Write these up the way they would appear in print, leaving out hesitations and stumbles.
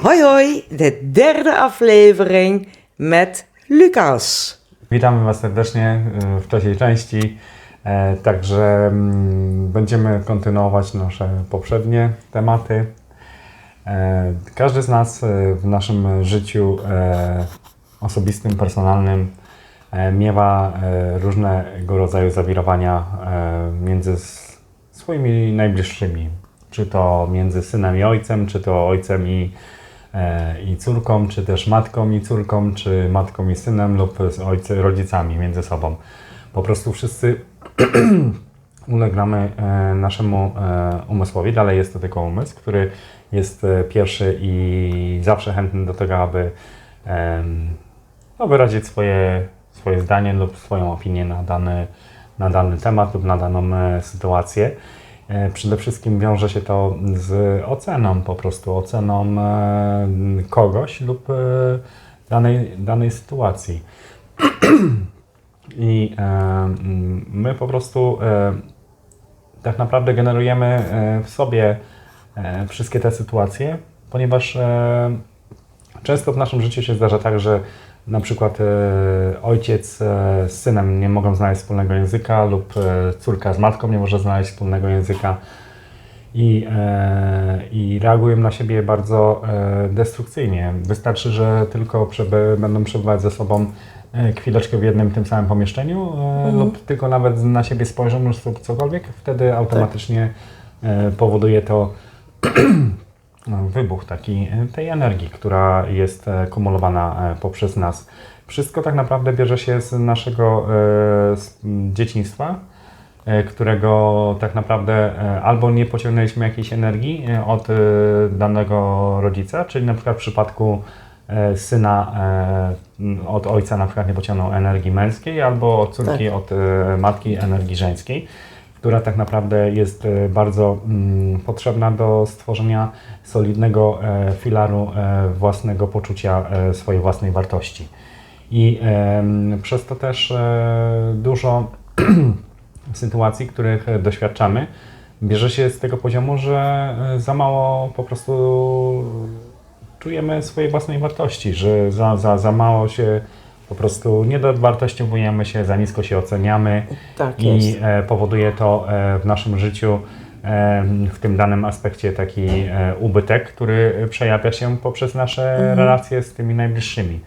Hoi hoi, de derde aflevering met Lucas. Witamy Was serdecznie w trzeciej części. Także będziemy kontynuować nasze poprzednie tematy. Każdy z nas w naszym życiu osobistym, personalnym miewa różnego rodzaju zawirowania między swoimi najbliższymi. Czy to między synem i ojcem, czy to ojcem i córką, czy też matką i córką, czy matką i synem lub z rodzicami między sobą. Po prostu wszyscy ulegamy naszemu umysłowi. Dalej jest to tylko umysł, który jest pierwszy i zawsze chętny do tego, aby wyrazić swoje zdanie lub swoją opinię na dany temat lub na daną sytuację. Przede wszystkim wiąże się to z oceną, po prostu oceną kogoś lub danej sytuacji. I my po prostu tak naprawdę generujemy w sobie wszystkie te sytuacje, ponieważ często w naszym życiu się zdarza tak, że na przykład ojciec z synem nie mogą znaleźć wspólnego języka lub córka z matką nie może znaleźć wspólnego języka i reagują na siebie bardzo destrukcyjnie. Wystarczy, że tylko będą przebywać ze sobą chwileczkę w jednym tym samym pomieszczeniu lub tylko nawet na siebie spojrzą lub cokolwiek, wtedy automatycznie powoduje to wybuch tej energii, która jest kumulowana poprzez nas. Wszystko tak naprawdę bierze się z naszego dzieciństwa, którego tak naprawdę albo nie pociągnęliśmy jakiejś energii od danego rodzica, czyli na przykład w przypadku syna od ojca na przykład nie pociągnął energii męskiej, albo od córki od matki energii żeńskiej, która tak naprawdę jest bardzo potrzebna do stworzenia solidnego filaru własnego poczucia swojej własnej wartości. I przez to też dużo sytuacji, których doświadczamy, bierze się z tego poziomu, że za mało po prostu czujemy swojej własnej wartości, że za mało się po prostu nie dowartościowujemy się, za nisko się oceniamy i powoduje to w naszym życiu w tym danym aspekcie taki ubytek, który przejawia się poprzez nasze relacje z tymi najbliższymi.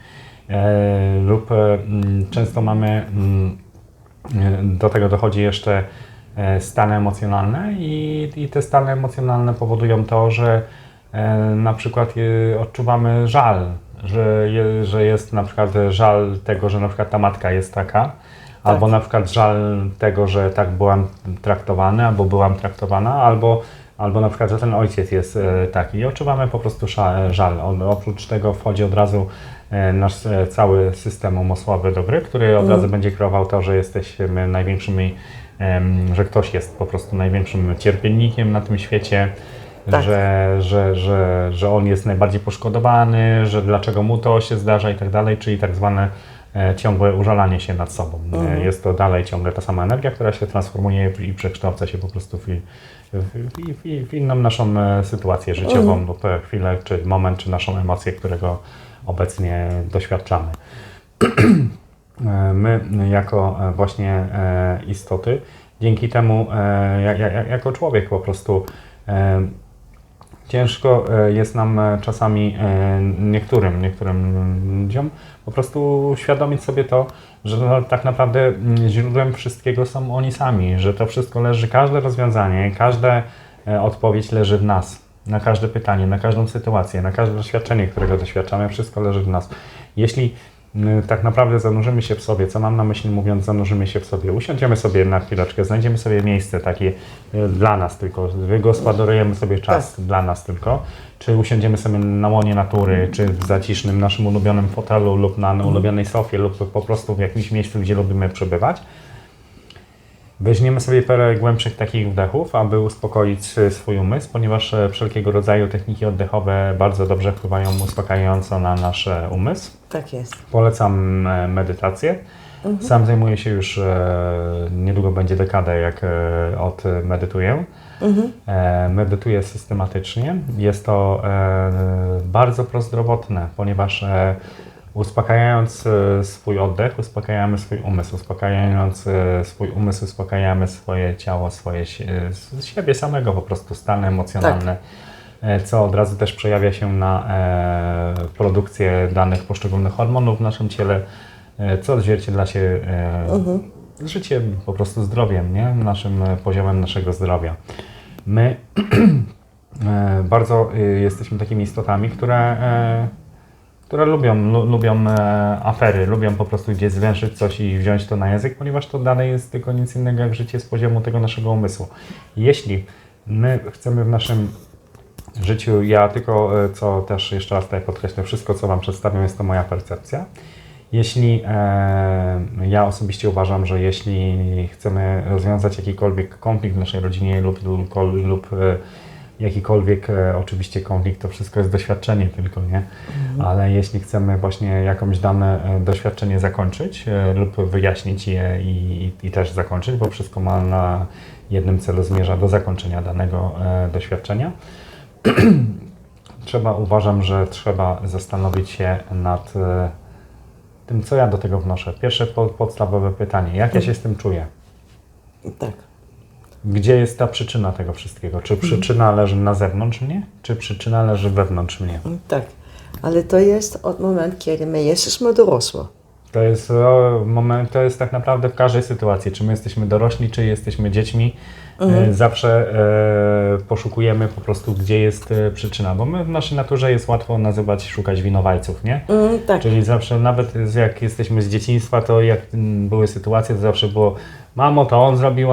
Lub często mamy, do tego dochodzi jeszcze stany emocjonalne i te stany emocjonalne powodują to, że na przykład odczuwamy żal, że jest na przykład żal tego, że na przykład ta matka jest taka, albo na przykład żal tego, że tak byłam traktowany, albo byłam traktowana, albo na przykład, że ten ojciec jest taki i odczuwamy po prostu żal. Oprócz tego wchodzi od razu nasz cały system umysłowy do gry, który od razu będzie kreował to, że jesteśmy największymi, że ktoś jest po prostu największym cierpiennikiem na tym świecie, że on jest najbardziej poszkodowany, że dlaczego mu to się zdarza i tak dalej, czyli tak zwane ciągłe użalanie się nad sobą. Jest to dalej ciągle ta sama energia, która się transformuje i przekształca się po prostu w inną naszą sytuację życiową lub chwilę, czy moment, czy naszą emocję, którego obecnie doświadczamy. My jako właśnie istoty, dzięki temu jako człowiek po prostu ciężko jest nam czasami niektórym ludziom po prostu uświadomić sobie to, że tak naprawdę źródłem wszystkiego są oni sami, że to wszystko leży, każde rozwiązanie, każda odpowiedź leży w nas, na każde pytanie, na każdą sytuację, na każde doświadczenie, którego doświadczamy, wszystko leży w nas. Jeśli tak naprawdę zanurzymy się w sobie, co mam na myśli mówiąc zanurzymy się w sobie, usiądziemy sobie na chwileczkę, znajdziemy sobie miejsce takie dla nas tylko, wygospodarujemy sobie czas dla nas tylko, czy usiądziemy sobie na łonie natury, czy w zacisznym naszym ulubionym fotelu lub na ulubionej sofie lub po prostu w jakimś miejscu, gdzie lubimy przebywać Weźmiemy sobie parę głębszych takich wdechów, aby uspokoić swój umysł, ponieważ wszelkiego rodzaju techniki oddechowe bardzo dobrze wpływają uspokajająco na nasz umysł. Tak jest. Polecam medytację. Sam zajmuję się już, niedługo będzie dekadę, jak medytuję. Medytuję systematycznie. Jest to bardzo prozdrowotne, ponieważ uspokajając swój oddech, uspokajamy swój umysł. Uspokajając swój umysł, uspokajamy swoje ciało, siebie samego, po prostu stany emocjonalne. Co od razu też przejawia się na produkcję danych poszczególnych hormonów w naszym ciele, co odzwierciedla się życiem, po prostu zdrowiem, nie? Naszym poziomem naszego zdrowia. My bardzo jesteśmy takimi istotami, które lubią afery, lubią po prostu gdzieś zwęszyć coś i wziąć to na język, ponieważ to dalej jest tylko nic innego jak życie z poziomu tego naszego umysłu. Jeśli my chcemy w naszym życiu, ja tylko, co też jeszcze raz tutaj podkreślę, wszystko co Wam przedstawiam jest to moja percepcja. Jeśli ja osobiście uważam, że jeśli chcemy rozwiązać jakikolwiek konflikt w naszej rodzinie lub jakikolwiek oczywiście konflikt, to wszystko jest doświadczenie tylko, nie? Ale jeśli chcemy właśnie jakąś dane doświadczenie zakończyć lub wyjaśnić je i też zakończyć, bo wszystko ma na jednym celu, zmierza do zakończenia danego doświadczenia, uważam, że trzeba zastanowić się nad tym, co ja do tego wnoszę. Pierwsze podstawowe pytanie, jak ja się z tym czuję? Tak. Gdzie jest ta przyczyna tego wszystkiego? Czy przyczyna leży na zewnątrz mnie, czy przyczyna leży wewnątrz mnie? Tak, ale to jest od momentu, kiedy my jesteśmy dorosłe. To jest moment, to jest tak naprawdę w każdej sytuacji, czy my jesteśmy dorośli, czy jesteśmy dziećmi, zawsze poszukujemy po prostu, gdzie jest przyczyna, bo my w naszej naturze jest łatwo szukać winowajców, nie? Tak. Czyli zawsze, nawet jak jesteśmy z dzieciństwa, to jak były sytuacje, to zawsze było mamo, to on zrobił,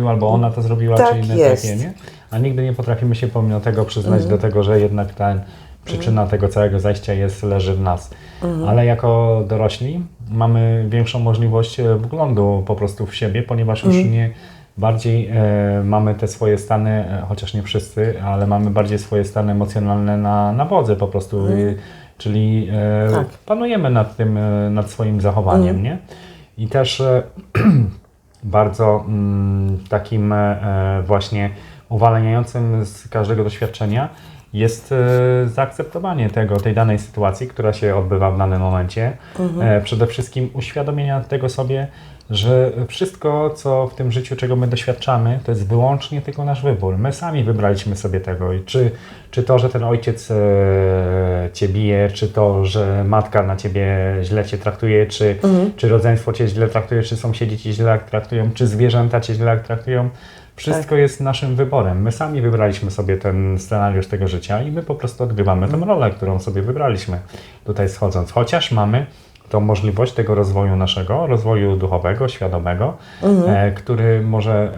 albo ona to zrobiła, Tak czy inne jest. takie, nie? A nigdy nie potrafimy się pomimo tego przyznać do tego, że jednak ta przyczyna tego całego zajścia leży w nas. Ale jako dorośli mamy większą możliwość wglądu po prostu w siebie, ponieważ już nie bardziej mamy te swoje stany, chociaż nie wszyscy, ale mamy bardziej swoje stany emocjonalne na wodze po prostu, czyli Tak. panujemy nad swoim zachowaniem, nie? I też bardzo takim właśnie uwalniającym z każdego doświadczenia jest zaakceptowanie tej danej sytuacji, która się odbywa w danym momencie. Przede wszystkim uświadomienia tego sobie, że wszystko, co w tym życiu, czego my doświadczamy, to jest wyłącznie tylko nasz wybór. My sami wybraliśmy sobie tego. I czy to, że ten ojciec Cię bije, czy to, że matka na Ciebie źle Cię traktuje, czy rodzeństwo Cię źle traktuje, czy sąsiedzi Cię źle traktują, czy zwierzęta Cię źle traktują. Wszystko jest naszym wyborem. My sami wybraliśmy sobie ten scenariusz tego życia i my po prostu odgrywamy tę rolę, którą sobie wybraliśmy tutaj schodząc. Chociaż mamy tą możliwość tego rozwoju duchowego, świadomego, który może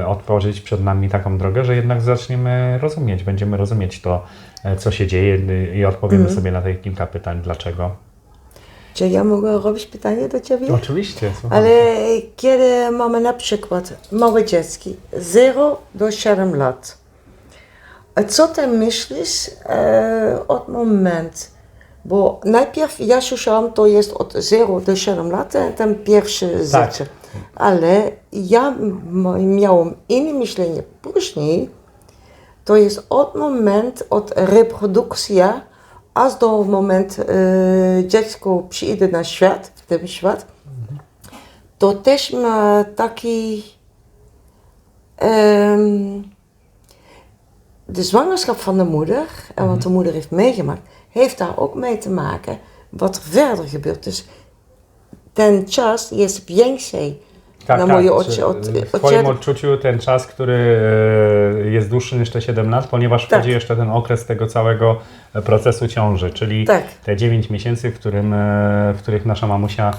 otworzyć przed nami taką drogę, że jednak będziemy rozumieć to, co się dzieje i odpowiemy sobie na te kilka pytań, dlaczego. Czy ja mogę robić pytanie do Ciebie? Oczywiście, słucham. Ale kiedy mamy na przykład małe dziecki, 0 do 7 lat, a co Ty myślisz od momentu, bo najpierw ja słyszałam, to jest od 0 do 7 lat, ten pierwszy życie, ale ja miałam inne myślenie później, to jest od momentu, od reprodukcji, aż do momentu dziecko przyjdzie na świat, w ten świat, to też ma taki de zwangerschap van de moeder, en wat de moeder heeft meegemaakt, heeft daar ook mee te maken wat er verder gebeurt. Dus ten czas jest więcej na moje oczy. W Twoim odczuciu ten czas, który jest dłuższy niż te 7 lat, ponieważ wchodzi jeszcze ten okres tego całego procesu ciąży, czyli te 9 miesięcy, w których nasza mamusia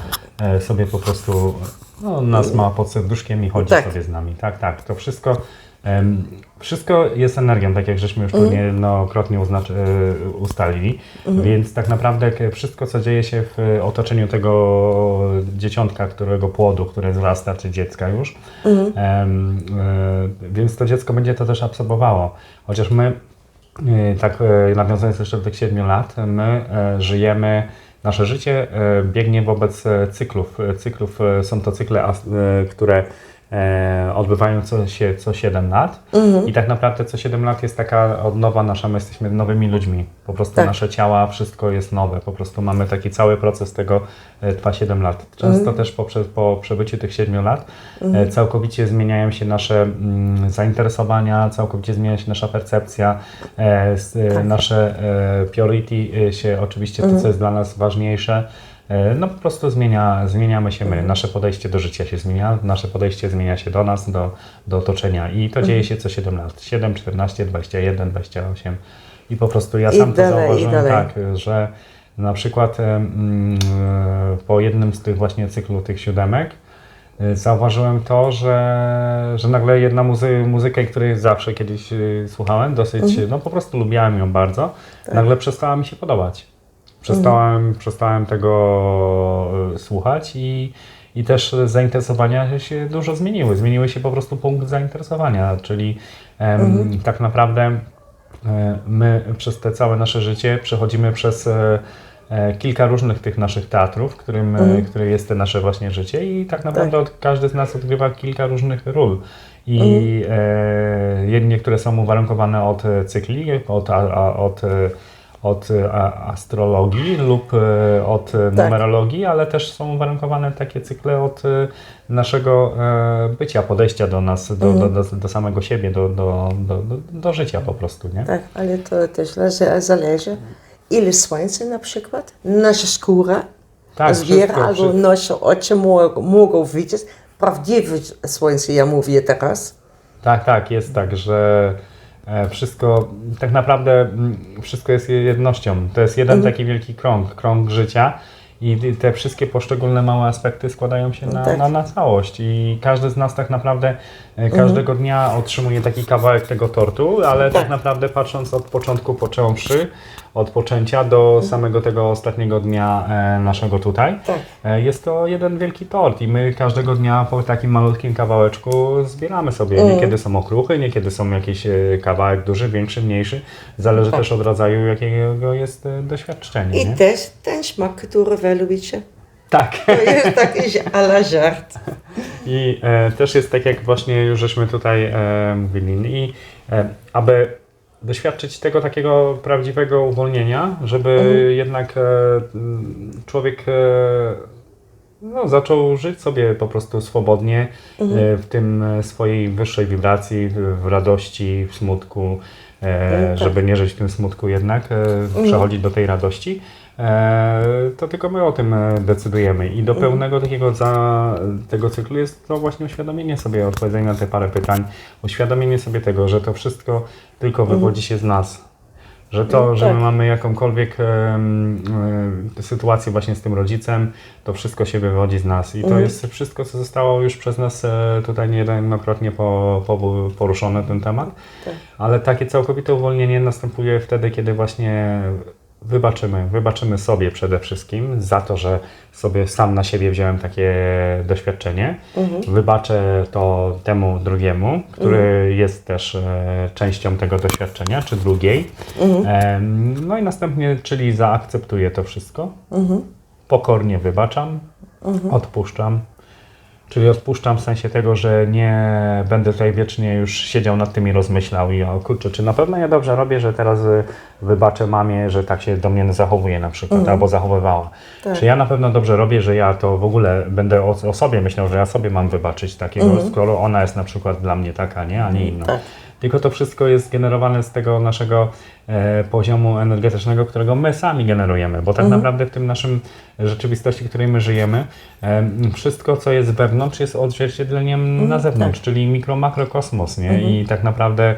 sobie po prostu nas ma pod serduszkiem i chodzi sobie z nami. Tak, to wszystko Wszystko jest energią, tak jak żeśmy już tu niejednokrotnie ustalili, więc tak naprawdę wszystko, co dzieje się w otoczeniu tego dzieciątka, którego płodu, które wzrasta, czy dziecka już, więc to dziecko będzie to też absorbowało. Chociaż my, tak nawiązując jeszcze do tych 7 lat, my żyjemy, nasze życie biegnie wobec cyklów. Są to cykle, które odbywają się co 7 lat i tak naprawdę co 7 lat jest taka odnowa nasza, my jesteśmy nowymi ludźmi, po prostu nasze ciała, wszystko jest nowe, po prostu mamy taki cały proces tego, trwa 7 lat. Często też po przebyciu tych 7 lat całkowicie zmieniają się nasze zainteresowania, całkowicie zmienia się nasza percepcja, nasze priority się oczywiście, to co jest dla nas ważniejsze, no po prostu zmieniamy się my, nasze podejście do życia się zmienia, nasze podejście zmienia się do nas, do otoczenia i to dzieje się co 7 lat, 7, 14, 21, 28 i po prostu ja sam to zauważyłem tak, że na przykład po jednym z tych właśnie cyklu tych 7 zauważyłem to, że nagle jedna muzyka, której zawsze kiedyś słuchałem, dosyć, no po prostu lubiałem ją bardzo, nagle przestała mi się podobać. Przestałem tego słuchać i też zainteresowania się dużo zmieniły. Zmieniły się po prostu punkt zainteresowania, czyli tak naprawdę my przez te całe nasze życie przechodzimy przez kilka różnych tych naszych teatrów, które jest to nasze właśnie życie i tak naprawdę każdy z nas odgrywa kilka różnych ról. I niektóre są uwarunkowane od cykli, od astrologii lub od numerologii, ale też są uwarunkowane takie cykle od naszego bycia, podejścia do nas, do samego siebie, do życia po prostu, nie? Tak, ale to też zależy, ile słońca na przykład, nasza skóra zbiera, albo nasze oczy mogą widzieć. Prawdziwe słońce, ja mówię teraz. Tak, jest tak, że wszystko, tak naprawdę wszystko jest jednością. To jest jeden taki wielki krąg życia i te wszystkie poszczególne małe aspekty składają się na całość i każdy z nas tak naprawdę każdego dnia otrzymuje taki kawałek tego tortu, ale tak naprawdę patrząc od początku począwszy, od poczęcia do samego tego ostatniego dnia naszego tutaj, jest to jeden wielki tort i my każdego dnia po takim malutkim kawałeczku zbieramy sobie. Niekiedy są okruchy, niekiedy są jakiś kawałek duży, większy, mniejszy. Zależy też od rodzaju, jakiego jest doświadczenie. I też ten smak, który wy lubicie. Tak. To jest taki à la żart. I też jest tak, jak właśnie już żeśmy tutaj mówili. I aby doświadczyć tego takiego prawdziwego uwolnienia, żeby jednak człowiek zaczął żyć sobie po prostu swobodnie w tym swojej wyższej wibracji, w radości, w smutku, żeby nie żyć w tym smutku jednak, przechodzić do tej radości. To tylko my o tym decydujemy i do pełnego tego cyklu jest to właśnie uświadomienie sobie, odpowiedzenie na te parę pytań, uświadomienie sobie tego, że to wszystko tylko wywodzi się z nas, że to, że my mamy jakąkolwiek sytuację właśnie z tym rodzicem, to wszystko się wywodzi z nas i to jest wszystko, co zostało już przez nas tutaj niejednokrotnie poruszone ten temat, ale takie całkowite uwolnienie następuje wtedy, kiedy właśnie wybaczymy sobie przede wszystkim za to, że sobie sam na siebie wziąłem takie doświadczenie. Wybaczę to temu drugiemu, który jest też częścią tego doświadczenia, czy drugiej. No i następnie, czyli zaakceptuję to wszystko. Pokornie wybaczam, odpuszczam. Czyli odpuszczam w sensie tego, że nie będę tutaj wiecznie już siedział nad tym i rozmyślał i o kurczę, czy na pewno ja dobrze robię, że teraz wybaczę mamie, że tak się do mnie zachowuje na przykład, albo zachowywała. Czy ja na pewno dobrze robię, że ja to w ogóle będę o sobie myślał, że ja sobie mam wybaczyć takiego, skoro ona jest na przykład dla mnie taka, a nie inna. Tylko to wszystko jest generowane z tego naszego poziomu energetycznego, którego my sami generujemy, bo tak naprawdę w tym naszym rzeczywistości, w której my żyjemy, wszystko, co jest wewnątrz, jest odzwierciedleniem na zewnątrz, czyli mikro-makrokosmos, nie? I tak naprawdę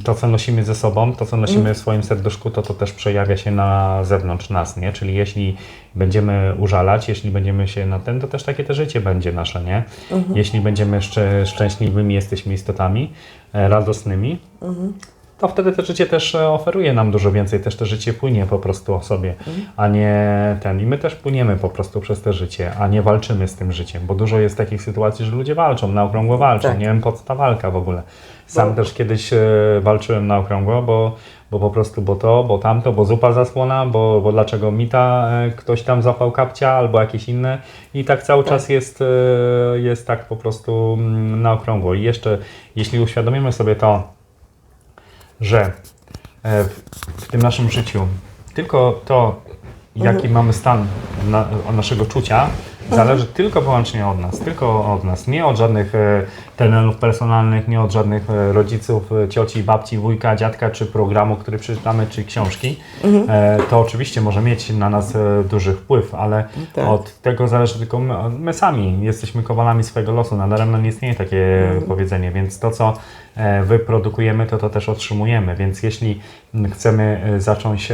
to, co nosimy ze sobą, to, co nosimy w swoim serduszku, to też przejawia się na zewnątrz nas, nie? Czyli jeśli będziemy użalać, jeśli będziemy się na to też takie te życie będzie nasze, nie? Jeśli będziemy szczęśliwymi, jesteśmy istotami, radosnymi, to wtedy to życie też oferuje nam dużo więcej, też to życie płynie po prostu o sobie, a nie i my też płyniemy po prostu przez to życie, a nie walczymy z tym życiem, bo dużo jest takich sytuacji, że ludzie walczą, na okrągło walczą, Tak. nie wiem po co ta walka w ogóle. Sam też kiedyś walczyłem na okrągło, bo po prostu, bo tamto, bo zupa zasłona, bo dlaczego mi ktoś tam zapał kapcia albo jakieś inne i tak cały czas jest tak po prostu na okrągło. I jeszcze, jeśli uświadomimy sobie to, że w tym naszym życiu tylko to, jaki mamy stan naszego czucia, zależy tylko wyłącznie od nas, nie od żadnych trenerów personalnych, nie od żadnych rodziców, cioci, babci, wujka, dziadka, czy programu, który przeczytamy, czy książki. To oczywiście może mieć na nas duży wpływ, ale Tak. od tego zależy tylko my sami. Jesteśmy kowalami swojego losu, nadaremno nie istnieje takie powiedzenie, więc to, co wyprodukujemy, to też otrzymujemy. Więc jeśli chcemy zacząć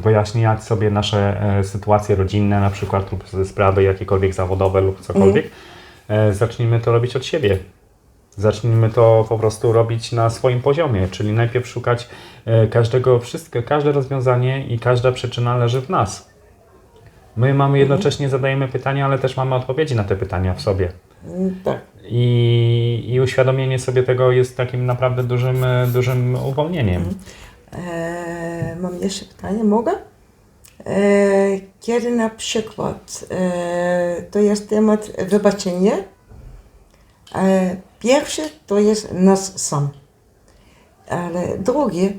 wyjaśniać sobie nasze sytuacje rodzinne, na przykład lub sprawy jakiekolwiek zawodowe lub cokolwiek, zacznijmy to robić od siebie. Zacznijmy to po prostu robić na swoim poziomie, czyli najpierw szukać każde rozwiązanie i każda przyczyna leży w nas. My mamy jednocześnie zadajemy pytania, ale też mamy odpowiedzi na te pytania w sobie. Tak. I uświadomienie sobie tego jest takim naprawdę dużym uwolnieniem. Mam jeszcze pytanie, mogę? Kiedy na przykład to jest temat wybaczenia, pierwszy to jest nas sam, ale drugie,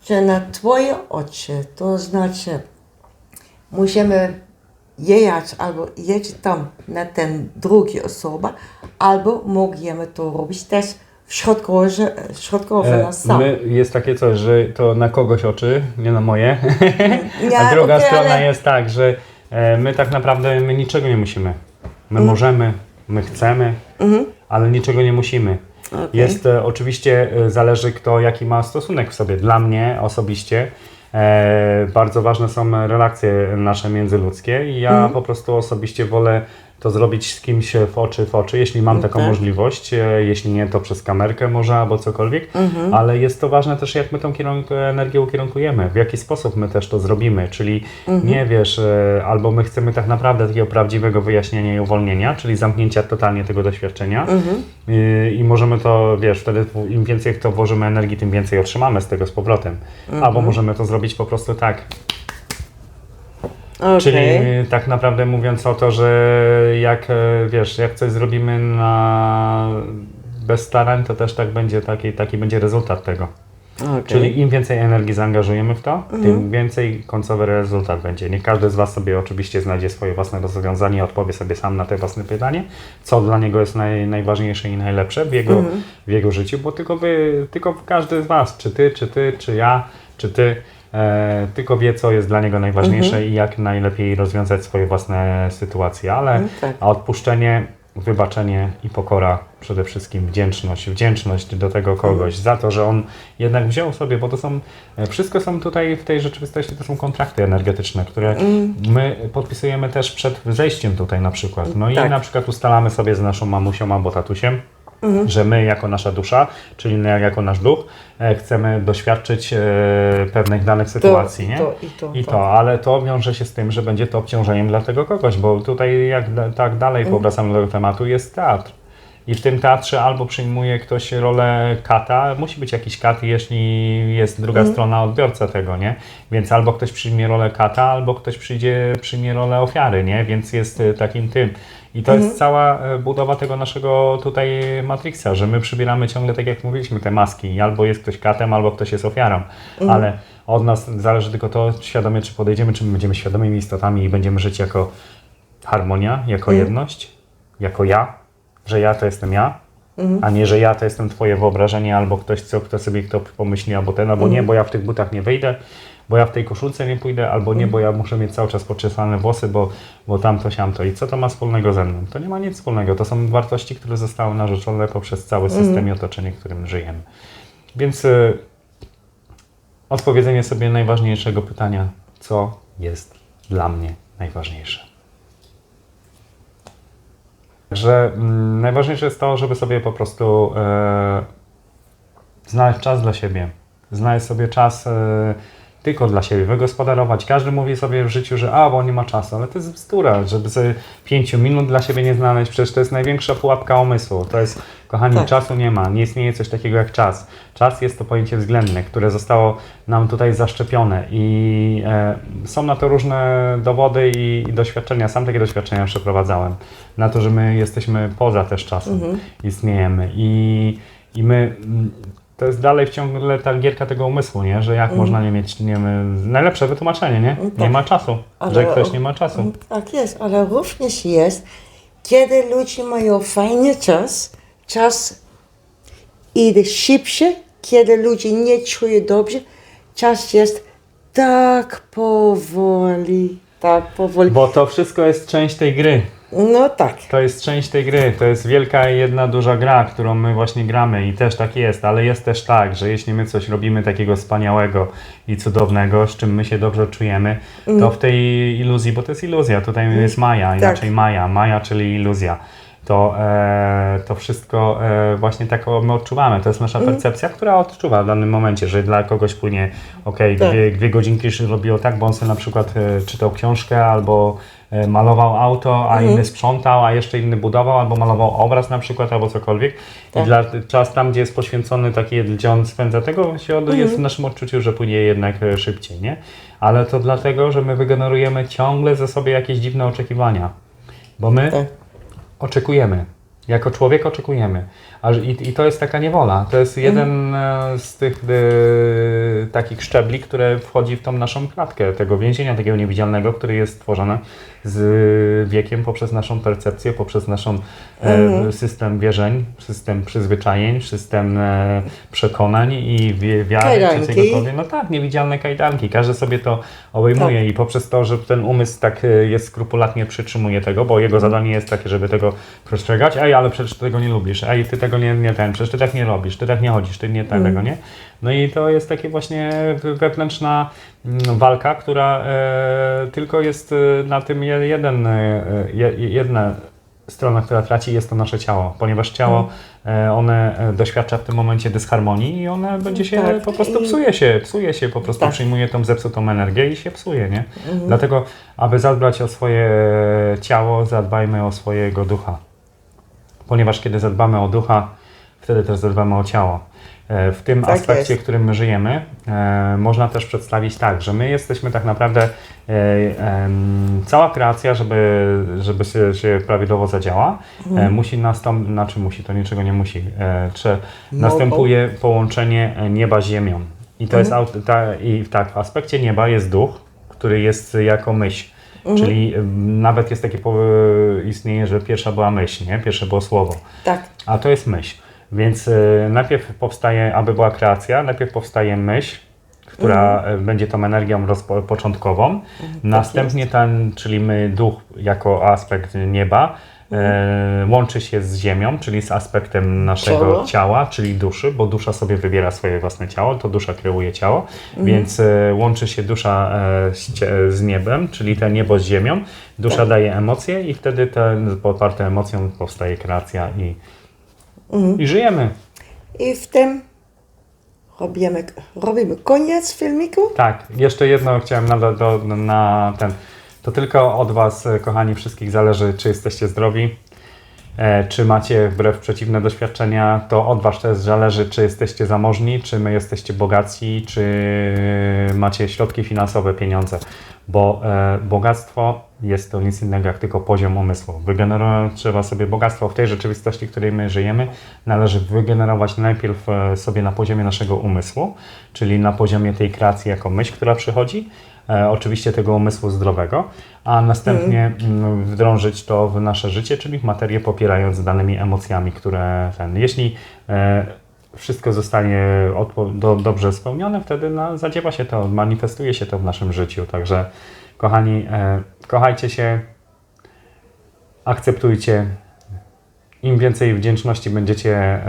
że na Twoje oczy, to znaczy musimy jechać albo jeść tam na ten drugi osoba, albo możemy to robić też w środkowo nas sam. Jest takie coś, że to na kogoś oczy, nie na moje. Ja, A druga strona ale jest tak, że my tak naprawdę niczego nie musimy. My możemy, my chcemy, ale niczego nie musimy. Okay. Jest oczywiście, zależy kto jaki ma stosunek w sobie. Dla mnie osobiście bardzo ważne są relacje nasze międzyludzkie i ja po prostu osobiście wolę to zrobić z kimś w oczy, jeśli mam taką możliwość, jeśli nie, to przez kamerkę może albo cokolwiek, ale jest to ważne też, jak my tą energię ukierunkujemy, w jaki sposób my też to zrobimy, czyli nie wiesz, albo my chcemy tak naprawdę takiego prawdziwego wyjaśnienia i uwolnienia, czyli zamknięcia totalnie tego doświadczenia i możemy to, wiesz, wtedy im więcej w to włożymy energii, tym więcej otrzymamy z tego z powrotem, albo możemy to zrobić po prostu tak. Okay. Czyli tak naprawdę mówiąc o to, że jak wiesz, jak coś zrobimy bez starań, to też tak będzie, taki będzie rezultat tego. Okay. Czyli im więcej energii zaangażujemy w to, tym więcej końcowy rezultat będzie. Nie każdy z Was sobie oczywiście znajdzie swoje własne rozwiązanie i odpowie sobie sam na te własne pytanie, co dla niego jest najważniejsze i najlepsze w jego życiu, bo tylko każdy z Was, czy Ty, czy ja, czy Ty, tylko wie, co jest dla niego najważniejsze i jak najlepiej rozwiązać swoje własne sytuacje, ale a odpuszczenie, wybaczenie i pokora, przede wszystkim wdzięczność do tego kogoś za to, że on jednak wziął sobie, bo to wszystko są tutaj w tej rzeczywistości, to są kontrakty energetyczne, które my podpisujemy też przed zejściem tutaj na przykład. No i na przykład ustalamy sobie z naszą mamusią albo tatusiem, że my jako nasza dusza, czyli jako nasz duch, chcemy doświadczyć pewnych danych sytuacji, nie? Ale to wiąże się z tym, że będzie to obciążeniem dla tego kogoś, bo tutaj tak dalej powracamy do tego tematu, jest teatr. I w tym teatrze albo przyjmuje ktoś rolę kata, musi być jakiś kat, jeśli jest druga strona odbiorca tego, nie? Więc albo ktoś przyjmie rolę kata, albo ktoś przyjmie rolę ofiary, nie? Więc jest takim tym. I to jest cała budowa tego naszego tutaj Matrixa, że my przybieramy ciągle, tak jak mówiliśmy, te maski. I albo jest ktoś katem, albo ktoś jest ofiarą. Ale od nas zależy tylko to, świadomie czy podejdziemy, czy my będziemy świadomymi istotami i będziemy żyć jako harmonia, jako jedność, jako ja, że ja to jestem ja, a nie, że ja to jestem Twoje wyobrażenie, albo ktoś, kto sobie pomyśli, albo ten, albo nie, bo ja w tych butach nie wyjdę, bo ja w tej koszulce nie pójdę, albo nie, bo ja muszę mieć cały czas poczesane włosy, bo tamto, siamto. I co to ma wspólnego ze mną? To nie ma nic wspólnego. To są wartości, które zostały narzeczone poprzez cały system i otoczenie, w którym żyjemy. Więc odpowiedzenie sobie najważniejszego pytania, co jest dla mnie najważniejsze. Że najważniejsze jest to, żeby sobie po prostu znaleźć czas dla siebie. Znaleźć sobie czas tylko dla siebie, wygospodarować. Każdy mówi sobie w życiu, że bo nie ma czasu, ale to jest bzdura, żeby sobie 5 minut dla siebie nie znaleźć. Przecież to jest największa pułapka umysłu. To jest, kochani, czasu nie ma. Nie istnieje coś takiego jak czas. Czas jest to pojęcie względne, które zostało nam tutaj zaszczepione i są na to różne dowody i doświadczenia. Sam takie doświadczenia przeprowadzałem. Na to, że my jesteśmy poza też czasem. Istniejemy i my... To jest dalej ciągle ta gierka tego umysłu, nie? Że jak można nie mieć, najlepsze wytłumaczenie, nie? Nie ma czasu, że ktoś nie ma czasu. Tak jest, ale również jest, kiedy ludzie mają fajny czas idzie szybciej, kiedy ludzie nie czują dobrze, czas jest tak powoli. Bo to wszystko jest część tej gry. No tak. To jest część tej gry, to jest wielka jedna duża gra, którą my właśnie gramy i też tak jest, ale jest też tak, że jeśli my coś robimy takiego wspaniałego i cudownego, z czym my się dobrze czujemy, to w tej iluzji, bo to jest iluzja, tutaj jest Maja, inaczej Maja, czyli iluzja. To wszystko właśnie tak my odczuwamy. To jest nasza percepcja, która odczuwa w danym momencie, że dla kogoś płynie dwie godzinki się robiło tak, bo on sobie na przykład czytał książkę albo malował auto, a inny sprzątał, a jeszcze inny budował, albo malował obraz na przykład, albo cokolwiek. I czas tam, gdzie jest poświęcony taki, gdzie on spędza tego, jest w naszym odczuciu, że płynie jednak szybciej, nie? Ale to dlatego, że my wygenerujemy ciągle ze sobie jakieś dziwne oczekiwania. Bo my oczekujemy. Jako człowiek oczekujemy. I to jest taka niewola. To jest jeden z tych takich szczebli, które wchodzi w tą naszą klatkę, tego więzienia, takiego niewidzialnego, który jest stworzony z wiekiem poprzez naszą percepcję, poprzez naszą system wierzeń, system przyzwyczajeń, system przekonań i wiary czy czegokolwiek. No tak, niewidzialne kajdanki. Każdy sobie to obejmuje i poprzez to, że ten umysł tak jest skrupulatnie przytrzymuje tego, bo jego zadanie jest takie, żeby tego przestrzegać. Ale przecież ty tego nie lubisz. Ty tego przecież ty tak nie robisz, ty tak nie chodzisz, ty nie tego, nie? No i to jest takie właśnie wewnętrzna walka, która tylko jest na tym jedna strona, która traci, jest to nasze ciało, ponieważ ciało one doświadcza w tym momencie dysharmonii i one będzie się po prostu psuje się, po prostu przyjmuje tą zepsutą energię i się psuje, nie? Dlatego, aby zadbać o swoje ciało, zadbajmy o swojego ducha. Ponieważ kiedy zadbamy o ducha, wtedy też zadbamy o ciało. W tym aspekcie, w którym my żyjemy, można też przedstawić tak, że my jesteśmy tak naprawdę, cała kreacja, żeby się prawidłowo zadziała, musi to niczego nie musi, następuje połączenie nieba z ziemią. I to jest, w aspekcie nieba jest duch, który jest jako myśl. Czyli nawet jest takie istnieje, że pierwsza była myśl, nie? Pierwsze było słowo. Tak. A to jest myśl. Więc najpierw powstaje, aby była kreacja, najpierw powstaje myśl, która będzie tą energią początkową. Następnie czyli duch jako aspekt nieba, łączy się z ziemią, czyli z aspektem naszego ciała, czyli duszy, bo dusza sobie wybiera swoje własne ciało, to dusza kreuje ciało, więc łączy się dusza z niebem, czyli to niebo z ziemią, dusza daje emocje i wtedy poparte emocją powstaje kreacja i żyjemy. I w tym robimy koniec filmiku? Tak, jeszcze jedno chciałem na ten. To tylko od Was, kochani, wszystkich zależy, czy jesteście zdrowi, czy macie wbrew przeciwne doświadczenia. To od Was też zależy, czy jesteście zamożni, czy my jesteście bogaci, czy macie środki finansowe, pieniądze. Bo bogactwo jest to nic innego jak tylko poziom umysłu. Wygenerować trzeba sobie bogactwo w tej rzeczywistości, w której my żyjemy. Należy wygenerować najpierw sobie na poziomie naszego umysłu, czyli na poziomie tej kreacji jako myśl, która przychodzi. Oczywiście tego umysłu zdrowego, a następnie wdrążyć to w nasze życie, czyli w materię popierając danymi emocjami, które jeśli wszystko zostanie dobrze spełnione, wtedy zadziewa się to, manifestuje się to w naszym życiu. Także kochani, kochajcie się, akceptujcie. Im więcej wdzięczności będziecie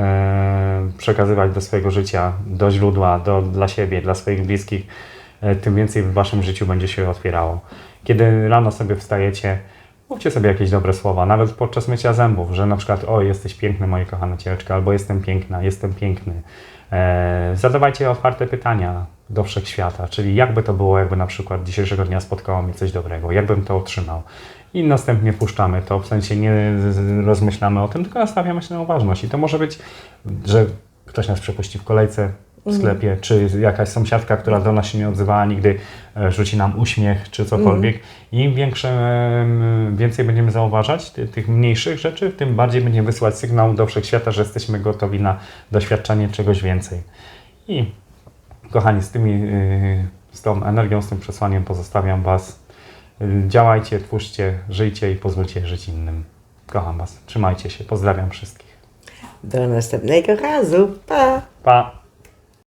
przekazywać do swojego życia, do źródła, dla siebie, dla swoich bliskich, tym więcej w waszym życiu będzie się otwierało. Kiedy rano sobie wstajecie, mówcie sobie jakieś dobre słowa, nawet podczas mycia zębów, że na przykład o, jesteś piękny, moje kochane cieleczko, albo jestem piękna, jestem piękny. Zadawajcie otwarte pytania do wszechświata, czyli jakby to było, jakby na przykład dzisiejszego dnia spotkało mnie coś dobrego, jakbym to otrzymał. I następnie puszczamy to, w sensie nie rozmyślamy o tym, tylko nastawiamy się na uważność. I to może być, że ktoś nas przepuści w kolejce w sklepie, czy jakaś sąsiadka, która do nas się nie odzywała nigdy, rzuci nam uśmiech, czy cokolwiek. I im więcej będziemy zauważać tych mniejszych rzeczy, tym bardziej będziemy wysyłać sygnał do wszechświata, że jesteśmy gotowi na doświadczenie czegoś więcej. I kochani, z tą energią, z tym przesłaniem pozostawiam was. Działajcie, twórzcie, żyjcie i pozwólcie żyć innym. Kocham was. Trzymajcie się. Pozdrawiam wszystkich. Do następnego razu. Pa! Pa!